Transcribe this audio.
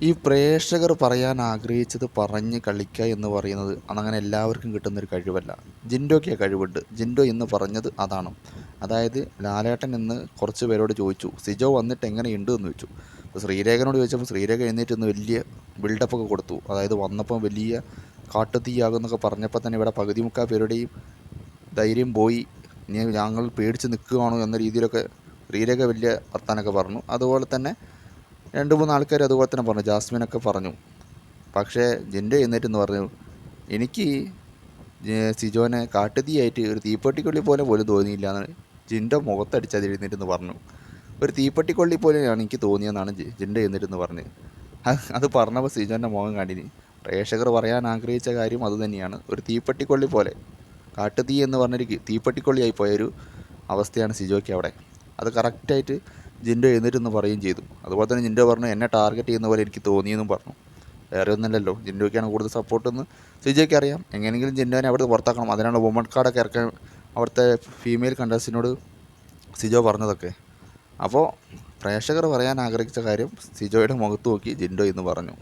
ഈ പ്രേക്ഷകർ പറയാൻ ആഗ്രഹിച്ചത് പറഞ്ഞ് കളിക്കുക എന്ന് പറയുന്നത് അതങ്ങനെ എല്ലാവർക്കും കിട്ടുന്നൊരു കഴിവല്ല. ജിൻഡോയ്ക്ക് ആ കഴിവുണ്ട്. ജിൻഡോ ഇന്ന് പറഞ്ഞത് അതാണ്. അതായത് ലാലേട്ടൻ ഇന്ന് കുറച്ച് പേരോട് ചോദിച്ചു, സിജോ വന്നിട്ട് എങ്ങനെയുണ്ട് എന്ന് ചോദിച്ചു. അപ്പോൾ ശ്രീരേഖനോട് ചോദിച്ചപ്പോൾ ശ്രീരേഖ എഴുന്നേറ്റ് ഇന്ന് വലിയ ബിൽഡപ്പൊക്കെ കൊടുത്തു. അതായത് വന്നപ്പോൾ വലിയ കാട്ടുതീയാകുമെന്നൊക്കെ പറഞ്ഞപ്പോൾ തന്നെ ഇവിടെ പകുതി മുക്കാൽ പേരുടെയും ധൈര്യം പോയി. ഇനി ഞങ്ങൾ പേടിച്ച് നിൽക്കുകയാണോ എന്ന രീതിയിലൊക്കെ ശ്രീരേഖ വലിയ വർത്താനമൊക്കെ പറഞ്ഞു. അതുപോലെ തന്നെ 2-3 ആൾക്കാർ അതുപോലെ തന്നെ പറഞ്ഞു. ജാസ്മിനൊക്കെ പറഞ്ഞു. പക്ഷേ ജിൻഡോ എഴുന്നേറ്റെന്ന് പറഞ്ഞു, എനിക്ക് സിജോനെ കാട്ടുതീയായിട്ട് ഒരു തീപ്പെട്ടിക്കൊള്ളി പോലെ പോലും തോന്നിയില്ല എന്ന് ജിൻഡോ മുഖത്തടിച്ചത് എഴുന്നേറ്റെന്ന് പറഞ്ഞു. ഒരു തീപ്പെട്ടിക്കൊള്ളി പോലെയാണ് എനിക്ക് തോന്നിയെന്നാണ് ജിൻഡോ എഴുന്നേറ്റെന്ന് പറഞ്ഞത്. അത് പറഞ്ഞപ്പോൾ സിജോൻ്റെ മുഖം കണ്ടിന്. പ്രേക്ഷകർ പറയാൻ ആഗ്രഹിച്ച കാര്യം അതുതന്നെയാണ്. ഒരു തീപ്പെട്ടിക്കൊള്ളി പോലെ, കാട്ടുതീ എന്ന് പറഞ്ഞൊരു തീപ്പെട്ടിക്കൊള്ളിയായി പോയൊരു അവസ്ഥയാണ് സിജോയ്ക്ക് അവിടെ. അത് കറക്റ്റായിട്ട് ജിൻഡോ എഴുന്നേറ്റെന്ന് പറയുകയും ചെയ്തു. അതുപോലെ തന്നെ ജിൻഡോ പറഞ്ഞു, എന്നെ ടാർഗറ്റ് ചെയ്യുന്ന പോലെ എനിക്ക് തോന്നിയെന്നും പറഞ്ഞു. വേറെ ഒന്നുമില്ലല്ലോ, ജിൻഡോയ്ക്കാണ് കൂടുതൽ സപ്പോർട്ടെന്ന് സിജോയ്ക്ക് അറിയാം. എങ്ങനെയെങ്കിലും ജിൻഡോനെ അവിടെ പുറത്താക്കണം. അതിനാണ് വുമൺ കാർഡൊക്കെ ഇറക്കാൻ അവിടുത്തെ ഫീമെയിൽ കണ്ടസ്റ്റൻറ്റിനോട് സിജോ പറഞ്ഞതൊക്കെ. അപ്പോൾ പ്രേക്ഷകർ പറയാൻ ആഗ്രഹിച്ച കാര്യം സിജോയുടെ മുഖത്ത് നോക്കി ജിൻഡോ എന്ന് പറഞ്ഞു.